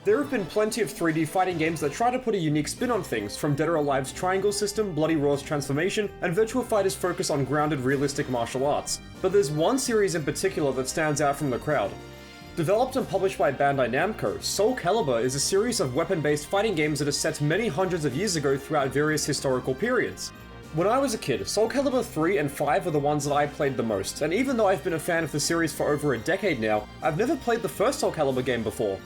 There have been plenty of 3D fighting games that try to put a unique spin on things, from Dead or Alive's triangle system, Bloody Roar's transformation, and Virtua Fighter's focus on grounded realistic martial arts. But there's one series in particular that stands out from the crowd. Developed and published by Bandai Namco, Soulcalibur is a series of weapon-based fighting games that are set many hundreds of years ago throughout various historical periods. When I was a kid, Soulcalibur 3 and 5 are the ones that I played the most, and even though I've been a fan of the series for over a decade now, I've never played the first Soulcalibur game before.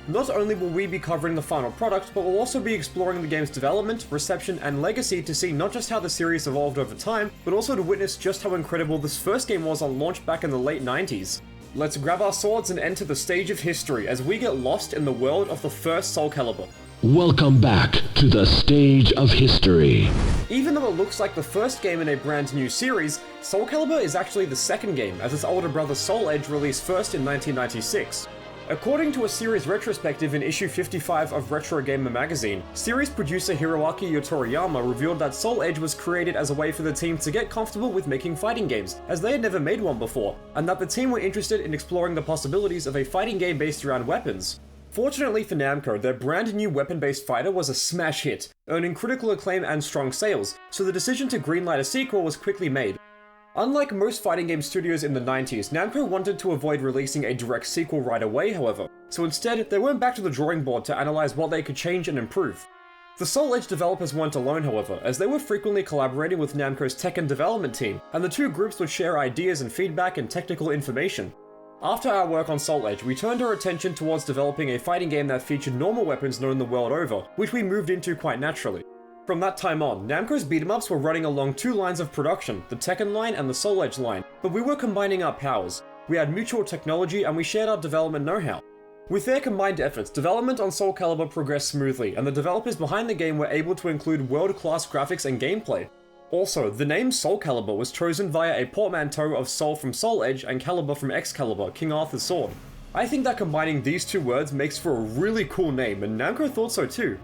Not only will we be covering the final product, but we'll also be exploring the game's development, reception, and legacy to see not just how the series evolved over time, but also to witness just how incredible this first game was on launch back in the late 90s. Let's grab our swords and enter the stage of history as we get lost in the world of the first Soulcalibur. Welcome back to the stage of history. Even though it looks like the first game in a brand new series, Soulcalibur is actually the second game, as its older brother Soul Edge released first in 1996. According to a series retrospective in issue 55 of Retro Gamer magazine, series producer Hiroaki Yotoriyama revealed that Soul Edge was created as a way for the team to get comfortable with making fighting games, as they had never made one before, and that the team were interested in exploring the possibilities of a fighting game based around weapons. Fortunately for Namco, their brand new weapon-based fighter was a smash hit, earning critical acclaim and strong sales, so the decision to greenlight a sequel was quickly made. Unlike most fighting game studios in the 90s, Namco wanted to avoid releasing a direct sequel right away, however, so instead they went back to the drawing board to analyze what they could change and improve. The Soul Edge developers weren't alone, however, as they were frequently collaborating with Namco's tech and development team, and the two groups would share ideas and feedback and technical information. After our work on Soul Edge, we turned our attention towards developing a fighting game that featured normal weapons known the world over, which we moved into quite naturally. From that time on, Namco's beat-em-ups were running along two lines of production, the Tekken line and the Soul Edge line, but we were combining our powers. We had mutual technology and we shared our development know-how. With their combined efforts, development on Soulcalibur progressed smoothly, and the developers behind the game were able to include world-class graphics and gameplay. Also, the name Soulcalibur was chosen via a portmanteau of Soul from Soul Edge and Calibur from Excalibur, King Arthur's sword. I think that combining these two words makes for a really cool name, and Namco thought so too.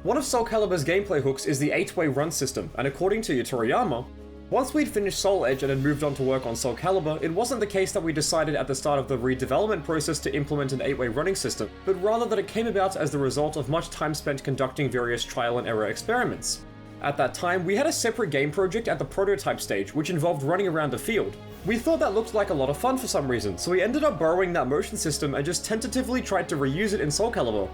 One of Soulcalibur's gameplay hooks is the 8-way run system, and according to Yotoriyama, once we'd finished Soul Edge and had moved on to work on Soulcalibur, it wasn't the case that we decided at the start of the redevelopment process to implement an 8-way running system, but rather that it came about as the result of much time spent conducting various trial and error experiments. At that time, we had a separate game project at the prototype stage, which involved running around a field. We thought that looked like a lot of fun for some reason, so we ended up borrowing that motion system and just tentatively tried to reuse it in Soulcalibur.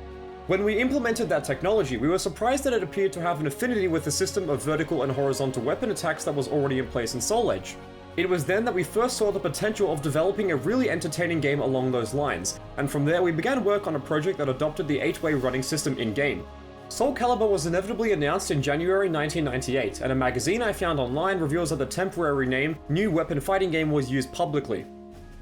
When we implemented that technology, we were surprised that it appeared to have an affinity with the system of vertical and horizontal weapon attacks that was already in place in Soul Edge. It was then that we first saw the potential of developing a really entertaining game along those lines, and from there we began work on a project that adopted the 8-way running system in-game. Soulcalibur was inevitably announced in January 1998, and a magazine I found online reveals that the temporary name, New Weapon Fighting Game, was used publicly.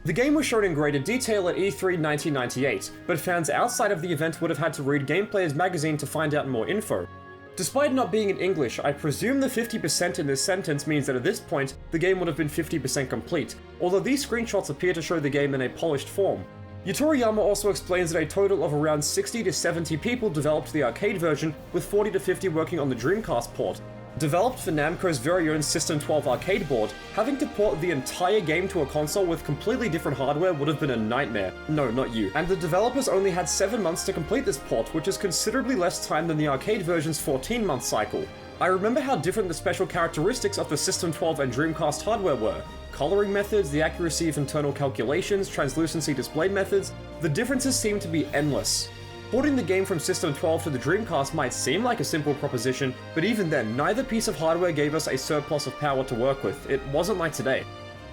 The game was shown in greater detail at E3 1998, but fans outside of the event would have had to read Gameplayer's magazine to find out more info. Despite not being in English, I presume the 50% in this sentence means that at this point, the game would have been 50% complete, although these screenshots appear to show the game in a polished form. Yotoriyama also explains that a total of around 60 to 70 people developed the arcade version, with 40 to 50 working on the Dreamcast port. Developed for Namco's very own System 12 arcade board, having to port the entire game to a console with completely different hardware would have been a nightmare. No, not you. And the developers only had 7 months to complete this port, which is considerably less time than the arcade version's 14-month cycle. I remember how different the special characteristics of the System 12 and Dreamcast hardware were. Coloring methods, the accuracy of internal calculations, translucency display methods, the differences seem to be endless. Porting the game from System 12 to the Dreamcast might seem like a simple proposition, but even then, neither piece of hardware gave us a surplus of power to work with. It wasn't like today.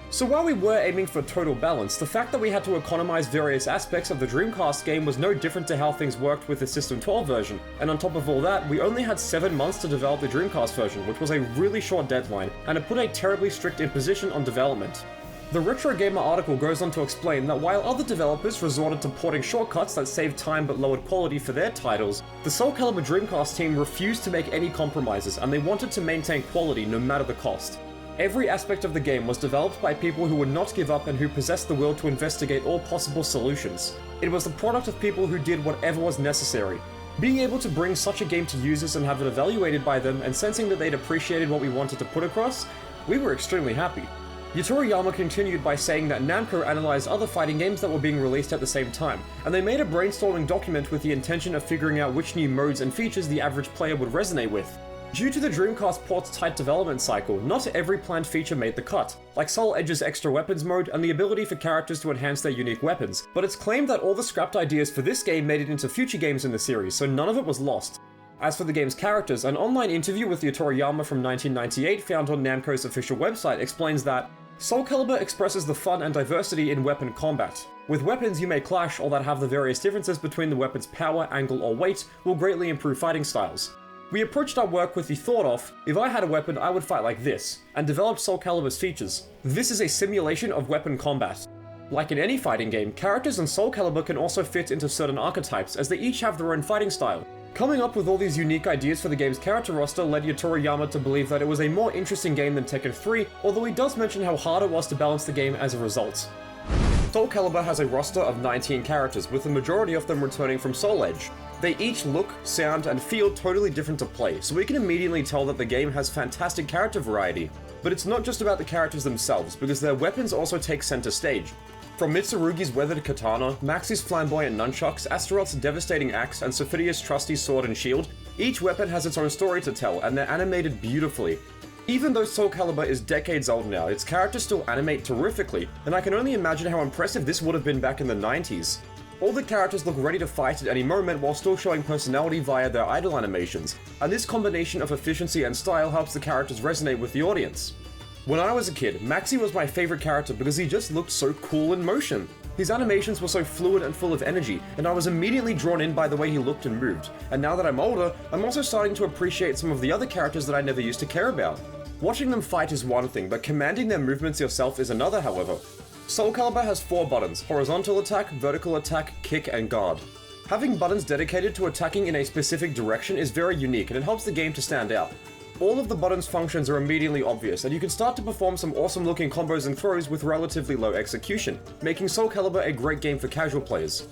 So while we were aiming for total balance, the fact that we had to economize various aspects of the Dreamcast game was no different to how things worked with the System 12 version, and on top of all that, we only had 7 months to develop the Dreamcast version, which was a really short deadline, and it put a terribly strict imposition on development. The Retro Gamer article goes on to explain that while other developers resorted to porting shortcuts that saved time but lowered quality for their titles, the Soulcalibur Dreamcast team refused to make any compromises, and they wanted to maintain quality no matter the cost. Every aspect of the game was developed by people who would not give up and who possessed the will to investigate all possible solutions. It was the product of people who did whatever was necessary. Being able to bring such a game to users and have it evaluated by them, and sensing that they'd appreciated what we wanted to put across, we were extremely happy. Toriyama continued by saying that Namco analyzed other fighting games that were being released at the same time, and they made a brainstorming document with the intention of figuring out which new modes and features the average player would resonate with. Due to the Dreamcast port's tight development cycle, not every planned feature made the cut, like Soul Edge's extra weapons mode and the ability for characters to enhance their unique weapons, but it's claimed that all the scrapped ideas for this game made it into future games in the series, so none of it was lost. As for the game's characters, an online interview with Toriyama from 1998 found on Namco's official website explains that Soulcalibur expresses the fun and diversity in weapon combat. With weapons you may clash or that have the various differences between the weapon's power, angle, or weight will greatly improve fighting styles. We approached our work with the thought of, if I had a weapon I would fight like this, and developed Soulcalibur's features. This is a simulation of weapon combat. Like in any fighting game, characters in Soulcalibur can also fit into certain archetypes as they each have their own fighting style. Coming up with all these unique ideas for the game's character roster led Toriyama to believe that it was a more interesting game than Tekken 3, although he does mention how hard it was to balance the game as a result. Soulcalibur has a roster of 19 characters, with the majority of them returning from Soul Edge. They each look, sound, and feel totally different to play, so we can immediately tell that the game has fantastic character variety. But it's not just about the characters themselves, because their weapons also take center stage. From Mitsurugi's weathered katana, Max's flamboyant nunchucks, Astaroth's devastating axe, and Sophidia's trusty sword and shield, each weapon has its own story to tell, and they're animated beautifully. Even though Soulcalibur is decades old now, its characters still animate terrifically, and I can only imagine how impressive this would have been back in the 90s. All the characters look ready to fight at any moment while still showing personality via their idle animations, and this combination of efficiency and style helps the characters resonate with the audience. When I was a kid, Maxi was my favorite character because he just looked so cool in motion. His animations were so fluid and full of energy, and I was immediately drawn in by the way he looked and moved. And now that I'm older, I'm also starting to appreciate some of the other characters that I never used to care about. Watching them fight is one thing, but commanding their movements yourself is another, however. Soulcalibur has 4 buttons: horizontal attack, vertical attack, kick, and guard. Having buttons dedicated to attacking in a specific direction is very unique, and it helps the game to stand out. All of the buttons' functions are immediately obvious, and you can start to perform some awesome looking combos and throws with relatively low execution, making Soulcalibur a great game for casual players.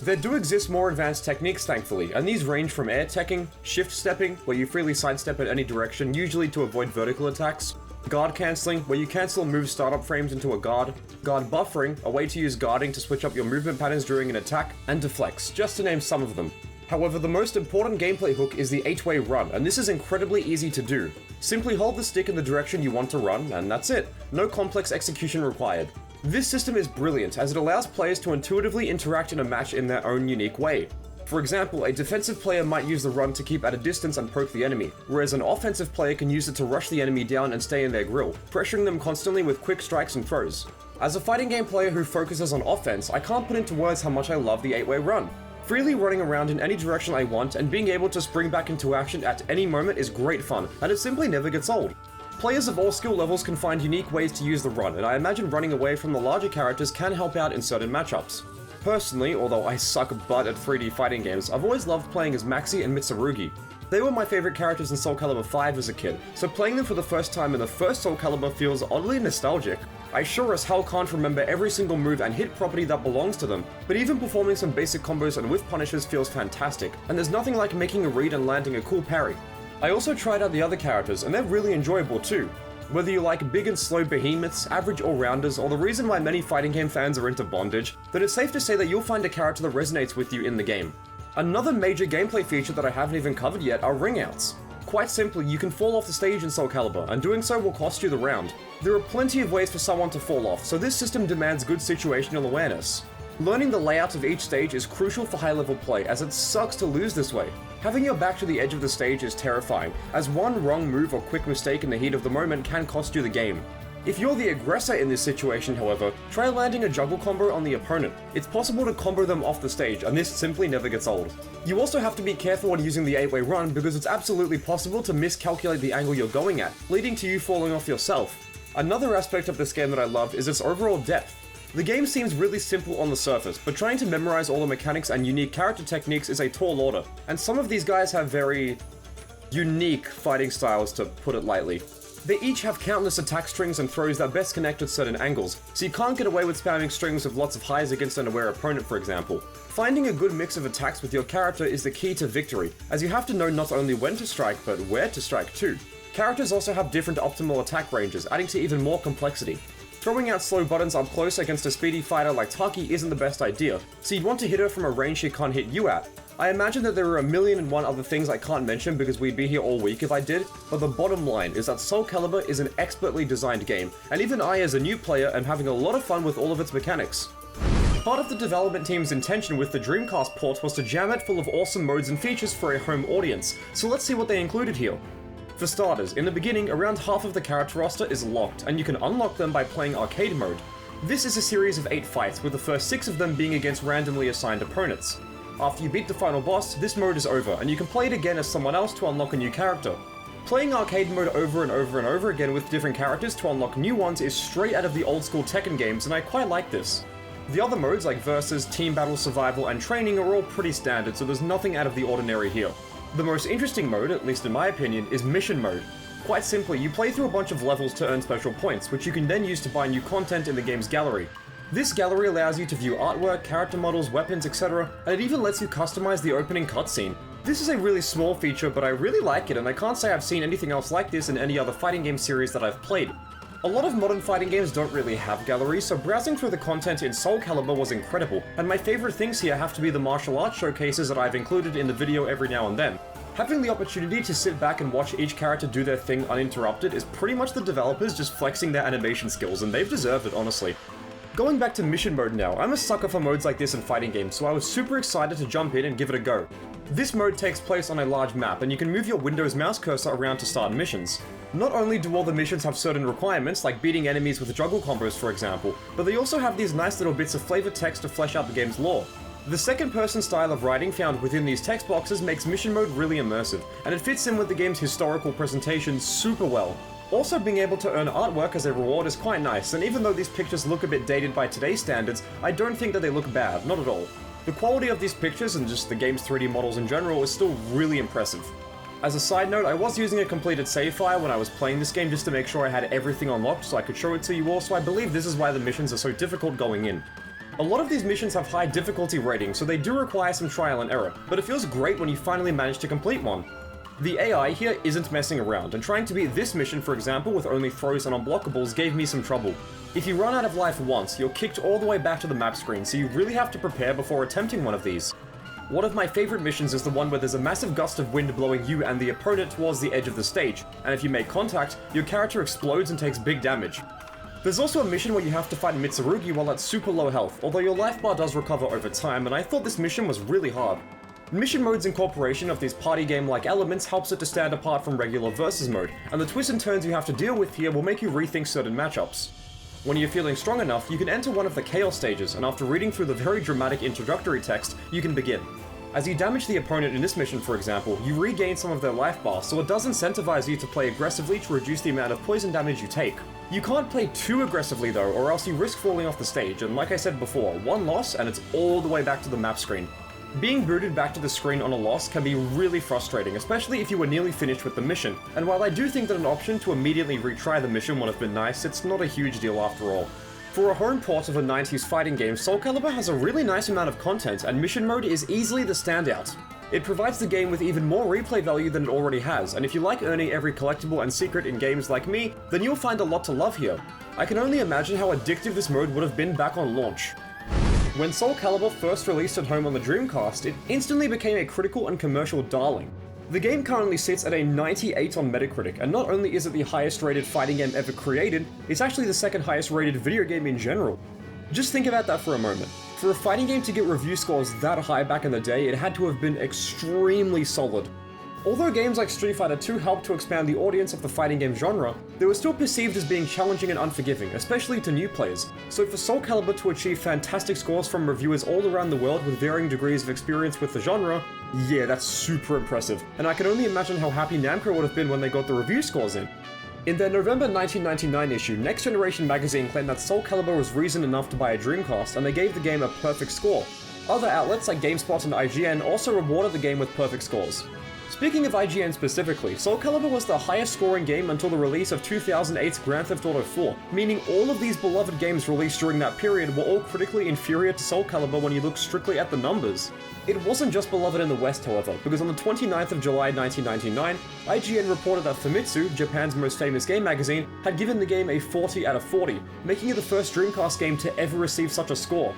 There do exist more advanced techniques, thankfully, and these range from air teching, shift stepping, where you freely sidestep in any direction, usually to avoid vertical attacks, guard cancelling, where you cancel move startup frames into a guard buffering, a way to use guarding to switch up your movement patterns during an attack, and deflects, just to name some of them. However, the most important gameplay hook is the 8-way run, and this is incredibly easy to do. Simply hold the stick in the direction you want to run, and that's it. No complex execution required. This system is brilliant, as it allows players to intuitively interact in a match in their own unique way. For example, a defensive player might use the run to keep at a distance and poke the enemy, whereas an offensive player can use it to rush the enemy down and stay in their grill, pressuring them constantly with quick strikes and throws. As a fighting game player who focuses on offense, I can't put into words how much I love the 8-way run. Freely running around in any direction I want and being able to spring back into action at any moment is great fun, and it simply never gets old. Players of all skill levels can find unique ways to use the run, and I imagine running away from the larger characters can help out in certain matchups. Personally, although I suck butt at 3D fighting games, I've always loved playing as Maxi and Mitsurugi. They were my favorite characters in Soulcalibur 5 as a kid, so playing them for the first time in the first Soulcalibur feels oddly nostalgic. I sure as hell can't remember every single move and hit property that belongs to them, but even performing some basic combos and whiff punishes feels fantastic, and there's nothing like making a read and landing a cool parry. I also tried out the other characters, and they're really enjoyable too. Whether you like big and slow behemoths, average all-rounders, or the reason why many fighting game fans are into bondage, then it's safe to say that you'll find a character that resonates with you in the game. Another major gameplay feature that I haven't even covered yet are ring-outs. Quite simply, you can fall off the stage in Soulcalibur, and doing so will cost you the round. There are plenty of ways for someone to fall off, so this system demands good situational awareness. Learning the layout of each stage is crucial for high-level play, as it sucks to lose this way. Having your back to the edge of the stage is terrifying, as one wrong move or quick mistake in the heat of the moment can cost you the game. If you're the aggressor in this situation, however, try landing a juggle combo on the opponent. It's possible to combo them off the stage, and this simply never gets old. You also have to be careful when using the 8-way run, because it's absolutely possible to miscalculate the angle you're going at, leading to you falling off yourself. Another aspect of this game that I love is its overall depth. The game seems really simple on the surface, but trying to memorize all the mechanics and unique character techniques is a tall order, and some of these guys have very unique fighting styles, to put it lightly. They each have countless attack strings and throws that best connect at certain angles, so you can't get away with spamming strings with lots of highs against an aware opponent, for example. Finding a good mix of attacks with your character is the key to victory, as you have to know not only when to strike, but where to strike too. Characters also have different optimal attack ranges, adding to even more complexity. throwing out slow buttons up close against a speedy fighter like Taki isn't the best idea, so you'd want to hit her from a range she can't hit you at. I imagine that there are a million and one other things I can't mention because we'd be here all week if I did, but the bottom line is that Soulcalibur is an expertly designed game, and even I as a new player am having a lot of fun with all of its mechanics. Part of the development team's intention with the Dreamcast port was to jam it full of awesome modes and features for a home audience, so let's see what they included here. For starters, in the beginning, around half of the character roster is locked, and you can unlock them by playing arcade mode. This is a series of 8 fights, with the first 6 of them being against randomly assigned opponents. After you beat the final boss, this mode is over, and you can play it again as someone else to unlock a new character. Playing arcade mode over and over and over again with different characters to unlock new ones is straight out of the old school Tekken games, and I quite like this. The other modes like Versus, Team Battle, Survival, and Training are all pretty standard, so there's nothing out of the ordinary here. The most interesting mode, at least in my opinion, is Mission Mode. Quite simply, you play through a bunch of levels to earn special points, which you can then use to buy new content in the game's gallery. This gallery allows you to view artwork, character models, weapons, etc., and it even lets you customize the opening cutscene. This is a really small feature, but I really like it, and I can't say I've seen anything else like this in any other fighting game series that I've played. A lot of modern fighting games don't really have galleries, so browsing through the content in Soulcalibur was incredible, and my favorite things here have to be the martial arts showcases that I've included in the video every now and then. Having the opportunity to sit back and watch each character do their thing uninterrupted is pretty much the developers just flexing their animation skills, and they've deserved it, honestly. Going back to Mission Mode now, I'm a sucker for modes like this in fighting games, so I was super excited to jump in and give it a go. This mode takes place on a large map, and you can move your Windows mouse cursor around to start missions. Not only do all the missions have certain requirements, like beating enemies with juggle combos for example, but they also have these nice little bits of flavor text to flesh out the game's lore. The second-person style of writing found within these text boxes makes Mission Mode really immersive, and it fits in with the game's historical presentation super well. Also, being able to earn artwork as a reward is quite nice, and even though these pictures look a bit dated by today's standards, I don't think that they look bad, not at all. The quality of these pictures and just the game's 3D models in general is still really impressive. As a side note, I was using a completed save file when I was playing this game just to make sure I had everything unlocked so I could show it to you all, so I believe this is why the missions are so difficult going in. A lot of these missions have high difficulty ratings, so they do require some trial and error, but it feels great when you finally manage to complete one. The AI here isn't messing around, and trying to beat this mission, for example, with only throws and unblockables gave me some trouble. If you run out of life once, you're kicked all the way back to the map screen, so you really have to prepare before attempting one of these. One of my favorite missions is the one where there's a massive gust of wind blowing you and the opponent towards the edge of the stage, and if you make contact, your character explodes and takes big damage. There's also a mission where you have to fight Mitsurugi while at super low health, although your life bar does recover over time, and I thought this mission was really hard. Mission Mode's incorporation of these party game-like elements helps it to stand apart from regular versus mode, and the twists and turns you have to deal with here will make you rethink certain matchups. When you're feeling strong enough, you can enter one of the Chaos stages, and after reading through the very dramatic introductory text, you can begin. As you damage the opponent in this mission, for example, you regain some of their life bar, so it does incentivize you to play aggressively to reduce the amount of poison damage you take. You can't play too aggressively though, or else you risk falling off the stage, and like I said before, one loss and it's all the way back to the map screen. Being booted back to the screen on a loss can be really frustrating, especially if you were nearly finished with the mission, and while I do think that an option to immediately retry the mission would have been nice, it's not a huge deal after all. For a home port of a 90s fighting game, Soulcalibur has a really nice amount of content, and Mission Mode is easily the standout. It provides the game with even more replay value than it already has, and if you like earning every collectible and secret in games like me, then you'll find a lot to love here. I can only imagine how addictive this mode would have been back on launch. When Soulcalibur first released at home on the Dreamcast, it instantly became a critical and commercial darling. The game currently sits at a 98 on Metacritic, and not only is it the highest rated fighting game ever created, it's actually the second highest rated video game in general. Just think about that for a moment. For a fighting game to get review scores that high back in the day, it had to have been extremely solid. Although games like Street Fighter 2 helped to expand the audience of the fighting game genre, they were still perceived as being challenging and unforgiving, especially to new players. So for Soulcalibur to achieve fantastic scores from reviewers all around the world with varying degrees of experience with the genre, yeah, that's super impressive, and I can only imagine how happy Namco would have been when they got the review scores in. In their November 1999 issue, Next Generation magazine claimed that Soulcalibur was reason enough to buy a Dreamcast, and they gave the game a perfect score. Other outlets like GameSpot and IGN also rewarded the game with perfect scores. Speaking of IGN specifically, Soulcalibur was the highest scoring game until the release of 2008's Grand Theft Auto 4, meaning all of these beloved games released during that period were all critically inferior to Soulcalibur when you look strictly at the numbers. It wasn't just beloved in the West, however, because on the 29th of July 1999, IGN reported that Famitsu, Japan's most famous game magazine, had given the game a 40 out of 40, making it the first Dreamcast game to ever receive such a score.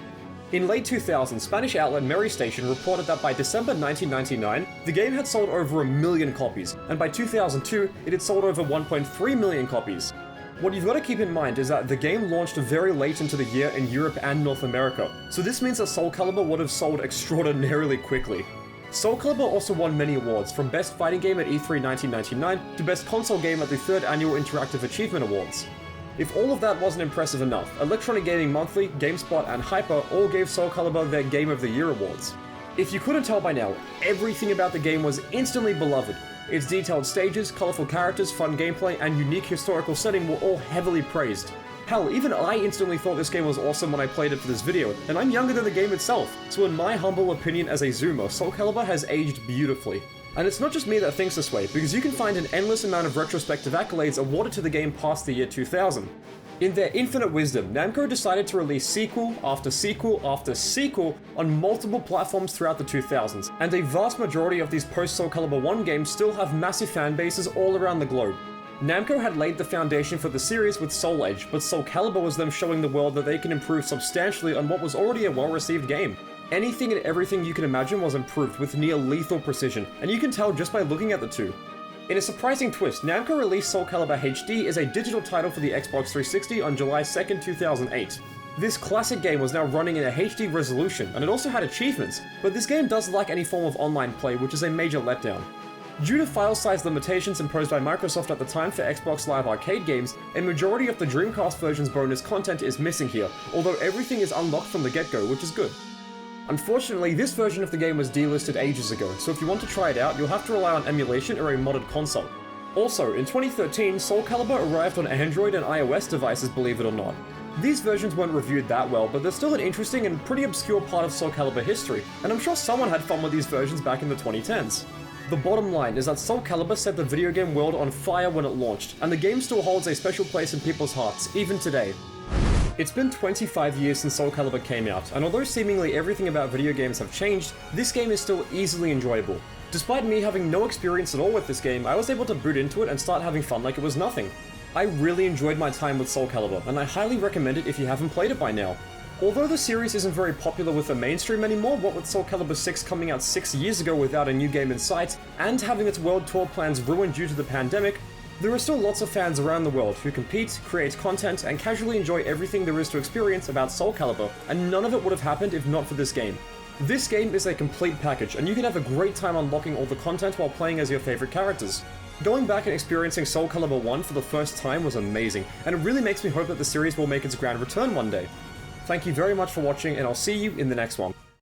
In late 2000, Spanish outlet Merry Station reported that by December 1999, the game had sold over 1 million copies, and by 2002, it had sold over 1.3 million copies. What you've got to keep in mind is that the game launched very late into the year in Europe and North America, so this means that Soulcalibur would have sold extraordinarily quickly. Soulcalibur also won many awards, from Best Fighting Game at E3 1999 to Best Console Game at the 3rd Annual Interactive Achievement Awards. If all of that wasn't impressive enough, Electronic Gaming Monthly, GameSpot, and Hyper all gave Soulcalibur their Game of the Year awards. If you couldn't tell by now, everything about the game was instantly beloved. Its detailed stages, colourful characters, fun gameplay, and unique historical setting were all heavily praised. Hell, even I instantly thought this game was awesome when I played it for this video, and I'm younger than the game itself, so in my humble opinion as a zoomer, Soulcalibur has aged beautifully. And it's not just me that thinks this way, because you can find an endless amount of retrospective accolades awarded to the game past the year 2000. In their infinite wisdom, Namco decided to release sequel after sequel after sequel on multiple platforms throughout the 2000s, and a vast majority of these post-Soulcalibur 1 games still have massive fan bases all around the globe. Namco had laid the foundation for the series with Soul Edge, but Soulcalibur was them showing the world that they can improve substantially on what was already a well-received game. Anything and everything you can imagine was improved with near-lethal precision, and you can tell just by looking at the two. In a surprising twist, Namco released Soulcalibur HD as a digital title for the Xbox 360 on July 2nd, 2008. This classic game was now running in a HD resolution, and it also had achievements, but this game does lack any form of online play, which is a major letdown. Due to file size limitations imposed by Microsoft at the time for Xbox Live Arcade games, a majority of the Dreamcast version's bonus content is missing here, although everything is unlocked from the get-go, which is good. Unfortunately, this version of the game was delisted ages ago, so if you want to try it out, you'll have to rely on emulation or a modded console. Also, in 2013, Soulcalibur arrived on Android and iOS devices, believe it or not. These versions weren't reviewed that well, but they're still an interesting and pretty obscure part of Soulcalibur history, and I'm sure someone had fun with these versions back in the 2010s. The bottom line is that Soulcalibur set the video game world on fire when it launched, and the game still holds a special place in people's hearts, even today. It's been 25 years since Soulcalibur came out, and although seemingly everything about video games have changed, this game is still easily enjoyable. Despite me having no experience at all with this game, I was able to boot into it and start having fun like it was nothing. I really enjoyed my time with Soulcalibur, and I highly recommend it if you haven't played it by now. Although the series isn't very popular with the mainstream anymore, what with Soulcalibur 6 coming out 6 years ago without a new game in sight, and having its world tour plans ruined due to the pandemic, there are still lots of fans around the world who compete, create content, and casually enjoy everything there is to experience about Soulcalibur, and none of it would have happened if not for this game. This game is a complete package, and you can have a great time unlocking all the content while playing as your favorite characters. Going back and experiencing Soulcalibur 1 for the first time was amazing, and it really makes me hope that the series will make its grand return one day. Thank you very much for watching, and I'll see you in the next one.